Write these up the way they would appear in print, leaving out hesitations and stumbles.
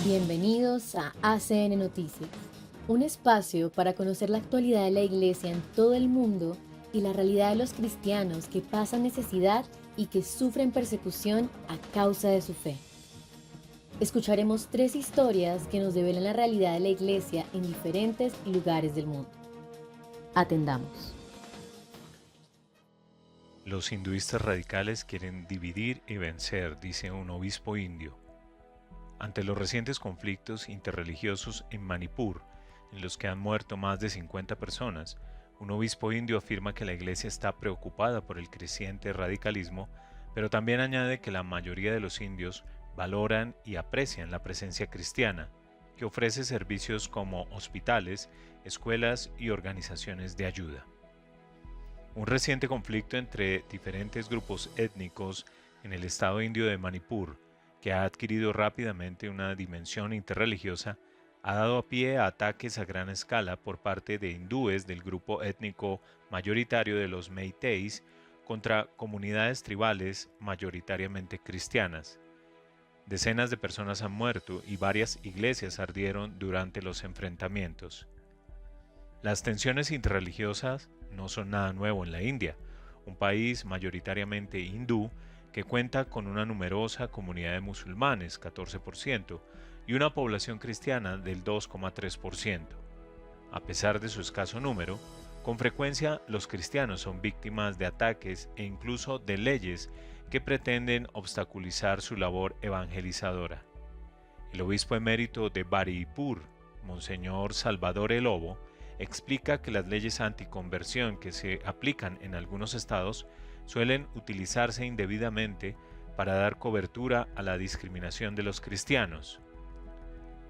Bienvenidos a ACN Noticias, un espacio para conocer la actualidad de la Iglesia en todo el mundo y la realidad de los cristianos que pasan necesidad y que sufren persecución a causa de su fe. Escucharemos 3 historias que nos develan la realidad de la Iglesia en diferentes lugares del mundo. Atendamos. Los hinduistas radicales quieren dividir y vencer, dice un obispo indio. Ante los recientes conflictos interreligiosos en Manipur, en los que han muerto más de 50 personas, un obispo indio afirma que la iglesia está preocupada por el creciente radicalismo, pero también añade que la mayoría de los indios valoran y aprecian la presencia cristiana, que ofrece servicios como hospitales, escuelas y organizaciones de ayuda. Un reciente conflicto entre diferentes grupos étnicos en el estado indio de Manipur, que ha adquirido rápidamente una dimensión interreligiosa, ha dado pie a ataques a gran escala por parte de hindúes del grupo étnico mayoritario de los Meiteis contra comunidades tribales mayoritariamente cristianas. Decenas de personas han muerto y varias iglesias ardieron durante los enfrentamientos. Las tensiones interreligiosas no son nada nuevo en la India, un país mayoritariamente hindú que cuenta con una numerosa comunidad de musulmanes, 14%, y una población cristiana del 2,3%. A pesar de su escaso número, con frecuencia los cristianos son víctimas de ataques e incluso de leyes que pretenden obstaculizar su labor evangelizadora. El obispo emérito de Baripur, Monseñor Salvador El Lobo, explica que las leyes anticonversión que se aplican en algunos estados suelen utilizarse indebidamente para dar cobertura a la discriminación de los cristianos.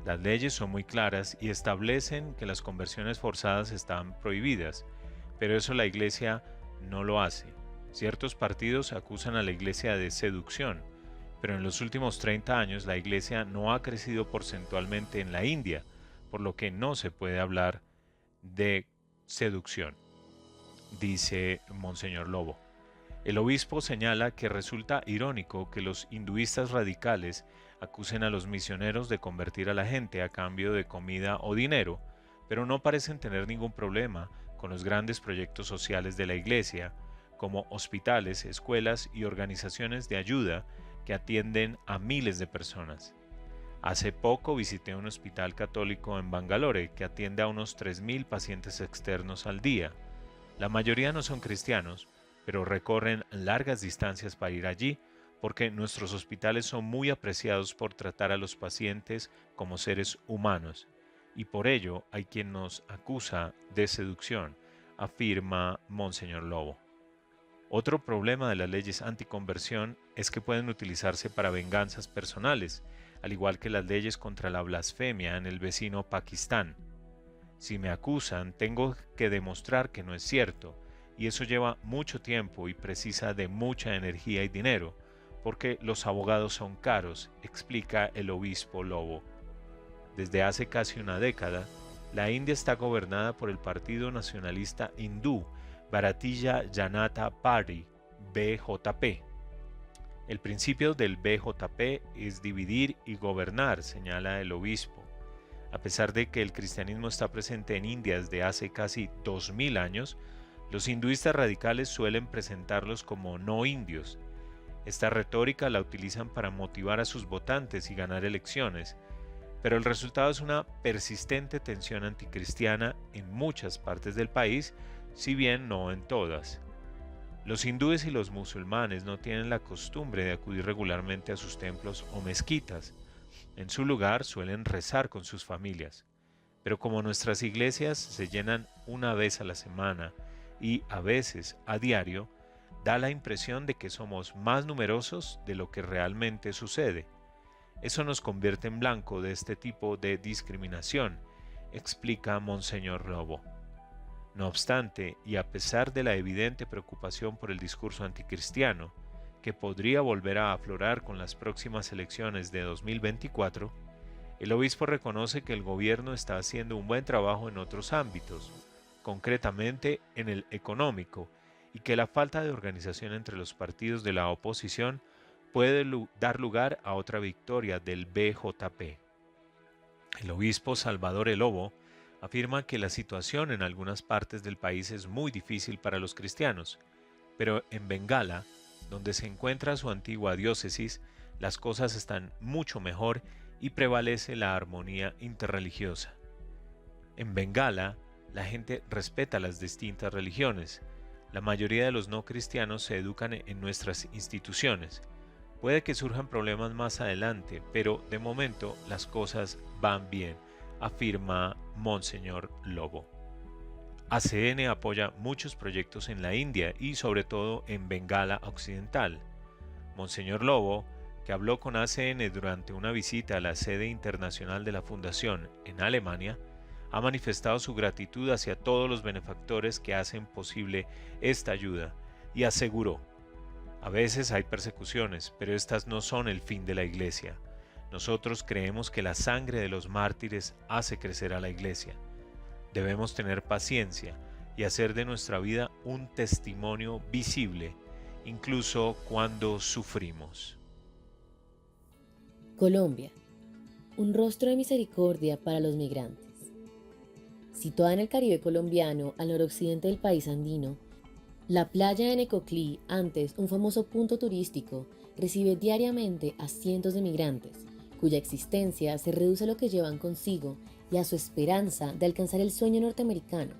Las leyes son muy claras y establecen que las conversiones forzadas están prohibidas, pero eso la Iglesia no lo hace. Ciertos partidos acusan a la Iglesia de seducción, pero en los últimos 30 años la Iglesia no ha crecido porcentualmente en la India, por lo que no se puede hablar de seducción, dice Monseñor Lobo. El obispo señala que resulta irónico que los hinduistas radicales acusen a los misioneros de convertir a la gente a cambio de comida o dinero, pero no parecen tener ningún problema con los grandes proyectos sociales de la Iglesia, como hospitales, escuelas y organizaciones de ayuda que atienden a miles de personas. Hace poco visité un hospital católico en Bangalore que atiende a unos 3.000 pacientes externos al día. La mayoría no son cristianos, pero recorren largas distancias para ir allí porque nuestros hospitales son muy apreciados por tratar a los pacientes como seres humanos, y por ello hay quien nos acusa de seducción, afirma Monseñor Lobo. Otro problema de las leyes anticonversión es que pueden utilizarse para venganzas personales, al igual que las leyes contra la blasfemia en el vecino Pakistán. Si me acusan, tengo que demostrar que no es cierto, y eso lleva mucho tiempo y precisa de mucha energía y dinero, porque los abogados son caros, explica el obispo Lobo. Desde hace casi una década, la India está gobernada por el Partido Nacionalista Hindú, Bharatiya Janata Party, BJP. El principio del BJP es dividir y gobernar, señala el obispo. A pesar de que el cristianismo está presente en India desde hace casi 2000 años, los hinduistas radicales suelen presentarlos como no indios. Esta retórica la utilizan para motivar a sus votantes y ganar elecciones, pero el resultado es una persistente tensión anticristiana en muchas partes del país, si bien no en todas. Los hindúes y los musulmanes no tienen la costumbre de acudir regularmente a sus templos o mezquitas. En su lugar suelen rezar con sus familias. Pero como nuestras iglesias se llenan una vez a la semana y a veces a diario, da la impresión de que somos más numerosos de lo que realmente sucede. Eso nos convierte en blanco de este tipo de discriminación, explica Monseñor Lobo. No obstante, y a pesar de la evidente preocupación por el discurso anticristiano, que podría volver a aflorar con las próximas elecciones de 2024, el obispo reconoce que el gobierno está haciendo un buen trabajo en otros ámbitos, concretamente en el económico, y que la falta de organización entre los partidos de la oposición puede dar lugar a otra victoria del BJP. El obispo Salvador El Lobo afirma que la situación en algunas partes del país es muy difícil para los cristianos, pero en Bengala, donde se encuentra su antigua diócesis, las cosas están mucho mejor y prevalece la armonía interreligiosa. En Bengala, la gente respeta las distintas religiones. La mayoría de los no cristianos se educan en nuestras instituciones. Puede que surjan problemas más adelante, pero de momento las cosas van bien, afirma Monseñor Lobo. ACN apoya muchos proyectos en la India y sobre todo en Bengala Occidental. Monseñor Lobo, que habló con ACN durante una visita a la sede internacional de la Fundación en Alemania, ha manifestado su gratitud hacia todos los benefactores que hacen posible esta ayuda y aseguró: a veces hay persecuciones, pero estas no son el fin de la Iglesia. Nosotros creemos que la sangre de los mártires hace crecer a la Iglesia. Debemos tener paciencia y hacer de nuestra vida un testimonio visible, incluso cuando sufrimos. Colombia, un rostro de misericordia para los migrantes. Situada en el Caribe colombiano, al noroccidente del país andino, la playa de Necoclí, antes un famoso punto turístico, recibe diariamente a cientos de migrantes, cuya existencia se reduce a lo que llevan consigo y a su esperanza de alcanzar el sueño norteamericano,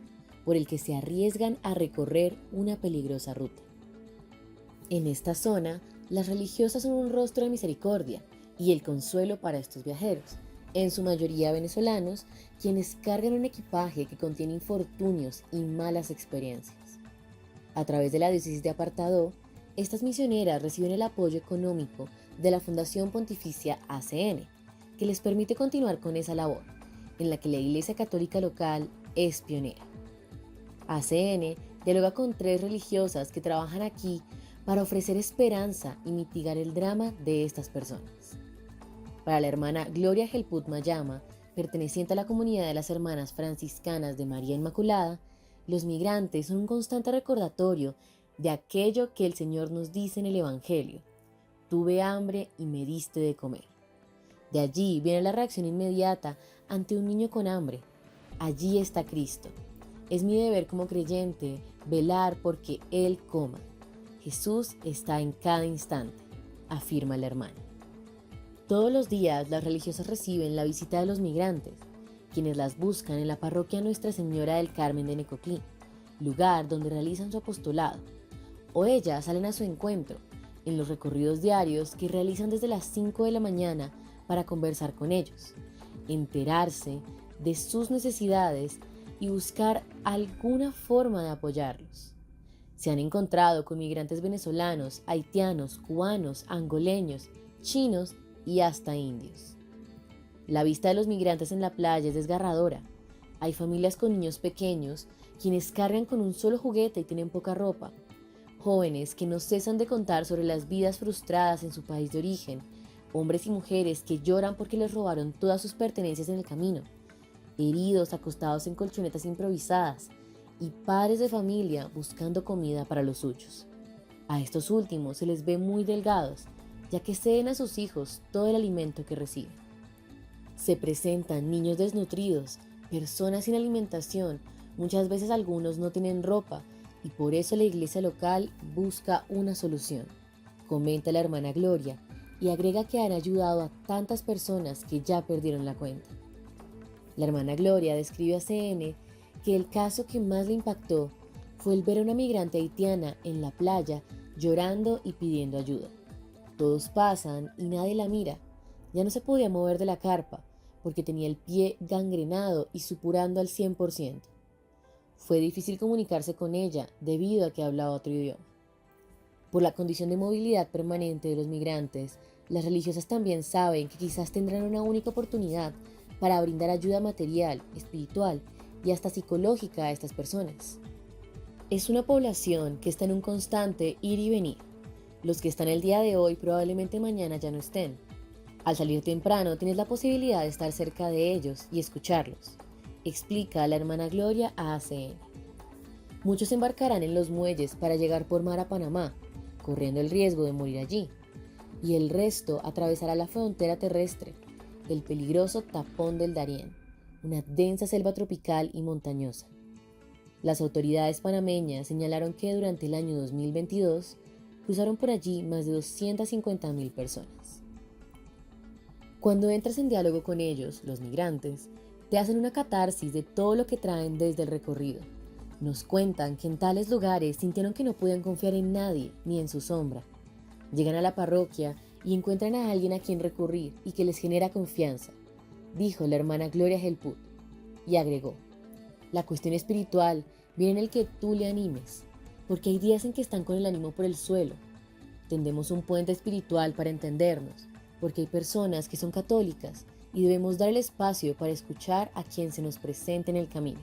por el que se arriesgan a recorrer una peligrosa ruta. En esta zona, las religiosas son un rostro de misericordia y el consuelo para estos viajeros, en su mayoría venezolanos, quienes cargan un equipaje que contiene infortunios y malas experiencias. A través de la diócesis de Apartadó, estas misioneras reciben el apoyo económico de la Fundación Pontificia ACN, que les permite continuar con esa labor, en la que la Iglesia Católica local es pionera. ACN dialoga con 3 religiosas que trabajan aquí para ofrecer esperanza y mitigar el drama de estas personas. Para la hermana Gloria Gelput Mayama, perteneciente a la comunidad de las Hermanas Franciscanas de María Inmaculada, los migrantes son un constante recordatorio de aquello que el Señor nos dice en el Evangelio: tuve hambre y me diste de comer. De allí viene la reacción inmediata ante un niño con hambre. Allí está Cristo. Es mi deber como creyente velar porque Él coma. Jesús está en cada instante, afirma la hermana. Todos los días las religiosas reciben la visita de los migrantes, quienes las buscan en la parroquia Nuestra Señora del Carmen de Necoclí, lugar donde realizan su apostolado, o ellas salen a su encuentro en los recorridos diarios que realizan desde las 5 de la mañana para conversar con ellos, enterarse de sus necesidades y buscar alguna forma de apoyarlos. Se han encontrado con migrantes venezolanos, haitianos, cubanos, angoleños, chinos y hasta indios. La vista de los migrantes en la playa es desgarradora. Hay familias con niños pequeños, quienes cargan con un solo juguete y tienen poca ropa. Jóvenes que no cesan de contar sobre las vidas frustradas en su país de origen. Hombres y mujeres que lloran porque les robaron todas sus pertenencias en el camino. Heridos acostados en colchonetas improvisadas. Y padres de familia buscando comida para los suyos. A estos últimos se les ve muy delgados, ya que ceden a sus hijos todo el alimento que reciben. Se presentan niños desnutridos, personas sin alimentación, muchas veces algunos no tienen ropa y por eso la iglesia local busca una solución, comenta la hermana Gloria y agrega que han ayudado a tantas personas que ya perdieron la cuenta. La hermana Gloria describe a CN que el caso que más le impactó fue el ver a una migrante haitiana en la playa llorando y pidiendo ayuda. Todos pasan y nadie la mira. Ya no se podía mover de la carpa porque tenía el pie gangrenado y supurando al 100%. Fue difícil comunicarse con ella debido a que hablaba otro idioma. Por la condición de movilidad permanente de los migrantes, las religiosas también saben que quizás tendrán una única oportunidad para brindar ayuda material, espiritual y hasta psicológica a estas personas. Es una población que está en un constante ir y venir. Los que están el día de hoy probablemente mañana ya no estén. Al salir temprano tienes la posibilidad de estar cerca de ellos y escucharlos, explica la hermana Gloria a ACN. Muchos embarcarán en los muelles para llegar por mar a Panamá, corriendo el riesgo de morir allí, y el resto atravesará la frontera terrestre, del peligroso Tapón del Darién, una densa selva tropical y montañosa. Las autoridades panameñas señalaron que durante el año 2022 cruzaron por allí más de 250.000 personas. Cuando entras en diálogo con ellos, los migrantes, te hacen una catarsis de todo lo que traen desde el recorrido. Nos cuentan que en tales lugares sintieron que no podían confiar en nadie ni en su sombra. Llegan a la parroquia y encuentran a alguien a quien recurrir y que les genera confianza, dijo la hermana Gloria Gelput, y agregó: la cuestión espiritual viene en el que tú le animes, porque hay días en que están con el ánimo por el suelo. Tendemos un puente espiritual para entendernos, porque hay personas que son católicas y debemos dar el espacio para escuchar a quien se nos presente en el camino.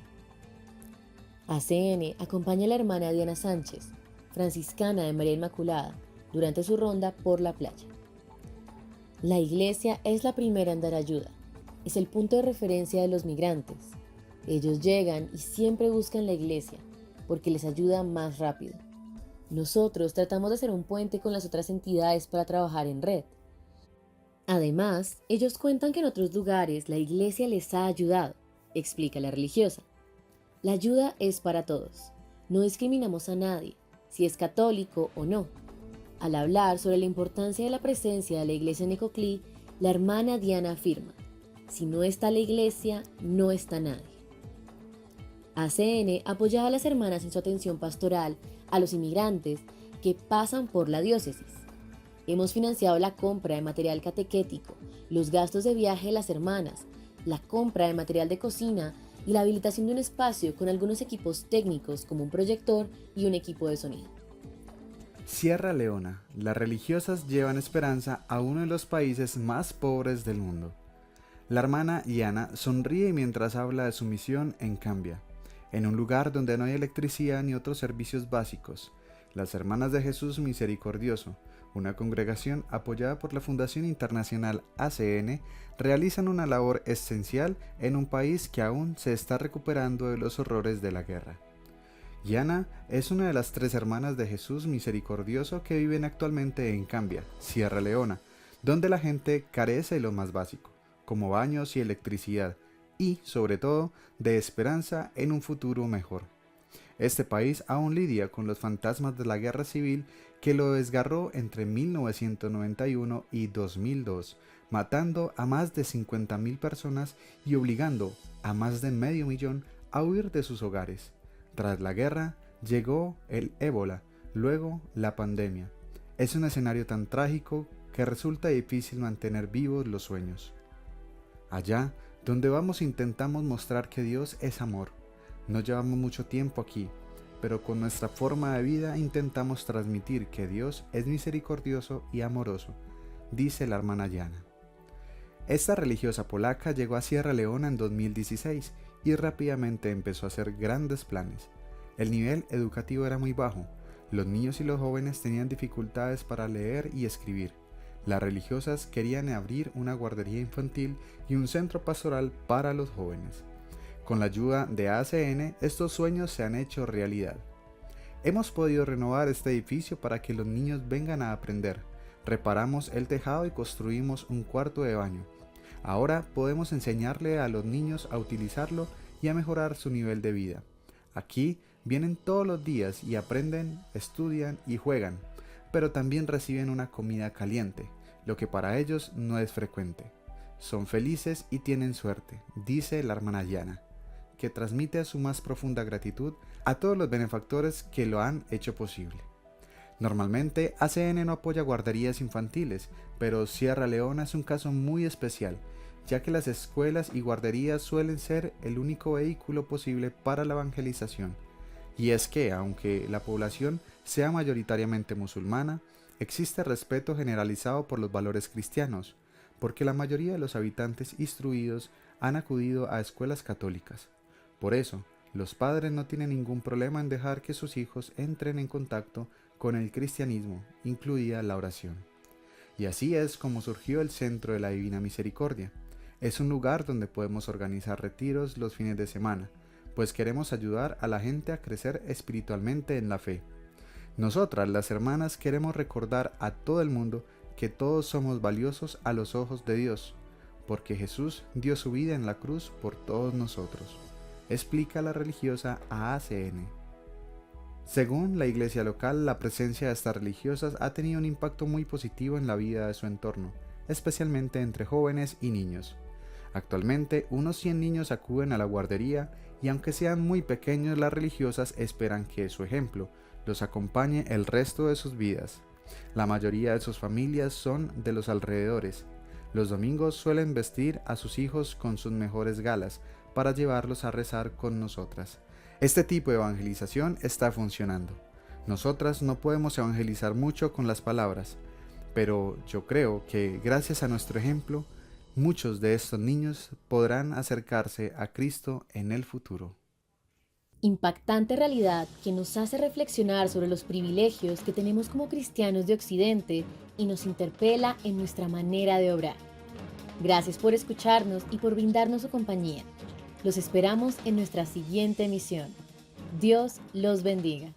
ACN acompaña a la hermana Diana Sánchez, franciscana de María Inmaculada, durante su ronda por la playa. La iglesia es la primera en dar ayuda, es el punto de referencia de los migrantes. Ellos llegan y siempre buscan la iglesia, porque les ayuda más rápido. Nosotros tratamos de hacer un puente con las otras entidades para trabajar en red. Además, ellos cuentan que en otros lugares la iglesia les ha ayudado, explica la religiosa. La ayuda es para todos. No discriminamos a nadie, si es católico o no. Al hablar sobre la importancia de la presencia de la iglesia en Necoclí, la hermana Diana afirma: si no está la iglesia, no está nadie. ACN apoyaba a las hermanas en su atención pastoral a los inmigrantes que pasan por la diócesis. Hemos financiado la compra de material catequético, los gastos de viaje de las hermanas, la compra de material de cocina y la habilitación de un espacio con algunos equipos técnicos como un proyector y un equipo de sonido. Sierra Leona. Las religiosas llevan esperanza a uno de los países más pobres del mundo. La hermana Diana sonríe mientras habla de su misión en Cambia, en un lugar donde no hay electricidad ni otros servicios básicos. Las Hermanas de Jesús Misericordioso, una congregación apoyada por la Fundación Internacional ACN, realizan una labor esencial en un país que aún se está recuperando de los horrores de la guerra. Diana es una de las 3 hermanas de Jesús Misericordioso que viven actualmente en Cambia, Sierra Leona, donde la gente carece de lo más básico, como baños y electricidad, y, sobre todo, de esperanza en un futuro mejor. Este país aún lidia con los fantasmas de la guerra civil que lo desgarró entre 1991 y 2002, matando a más de 50.000 personas y obligando a más de 500.000 a huir de sus hogares. Tras la guerra, llegó el ébola, luego la pandemia. Es un escenario tan trágico que resulta difícil mantener vivos los sueños. Allá donde vamos intentamos mostrar que Dios es amor. No llevamos mucho tiempo aquí, pero con nuestra forma de vida intentamos transmitir que Dios es misericordioso y amoroso, dice la hermana Diana. Esta religiosa polaca llegó a Sierra Leona en 2016 y rápidamente empezó a hacer grandes planes. El nivel educativo era muy bajo, los niños y los jóvenes tenían dificultades para leer y escribir. Las religiosas querían abrir una guardería infantil y un centro pastoral para los jóvenes. Con la ayuda de ACN, estos sueños se han hecho realidad. Hemos podido renovar este edificio para que los niños vengan a aprender. Reparamos el tejado y construimos un cuarto de baño. Ahora podemos enseñarle a los niños a utilizarlo y a mejorar su nivel de vida. Aquí vienen todos los días y aprenden, estudian y juegan, pero también reciben una comida caliente, lo que para ellos no es frecuente. Son felices y tienen suerte, dice la hermana Diana, que transmite su más profunda gratitud a todos los benefactores que lo han hecho posible. Normalmente ACN no apoya guarderías infantiles, pero Sierra Leona es un caso muy especial, ya que las escuelas y guarderías suelen ser el único vehículo posible para la evangelización. Y es que, aunque la población sea mayoritariamente musulmana, existe respeto generalizado por los valores cristianos, porque la mayoría de los habitantes instruidos han acudido a escuelas católicas. Por eso, los padres no tienen ningún problema en dejar que sus hijos entren en contacto con el cristianismo, incluida la oración. Y así es como surgió el Centro de la Divina Misericordia. Es un lugar donde podemos organizar retiros los fines de semana, pues queremos ayudar a la gente a crecer espiritualmente en la fe. Nosotras, las hermanas, queremos recordar a todo el mundo que todos somos valiosos a los ojos de Dios. porque Jesús dio su vida en la cruz por todos nosotros, explica la religiosa a ACN. Según la iglesia local, la presencia de estas religiosas ha tenido un impacto muy positivo en la vida de su entorno, especialmente entre jóvenes y niños. Actualmente, unos 100 niños acuden a la guardería y aunque sean muy pequeños, las religiosas esperan que su ejemplo los acompañe el resto de sus vidas. La mayoría de sus familias son de los alrededores. Los domingos suelen vestir a sus hijos con sus mejores galas para llevarlos a rezar con nosotras. Este tipo de evangelización está funcionando. Nosotras no podemos evangelizar mucho con las palabras, pero yo creo que gracias a nuestro ejemplo, muchos de estos niños podrán acercarse a Cristo en el futuro. Impactante realidad que nos hace reflexionar sobre los privilegios que tenemos como cristianos de Occidente y nos interpela en nuestra manera de obrar. Gracias por escucharnos y por brindarnos su compañía. Los esperamos en nuestra siguiente emisión. Dios los bendiga.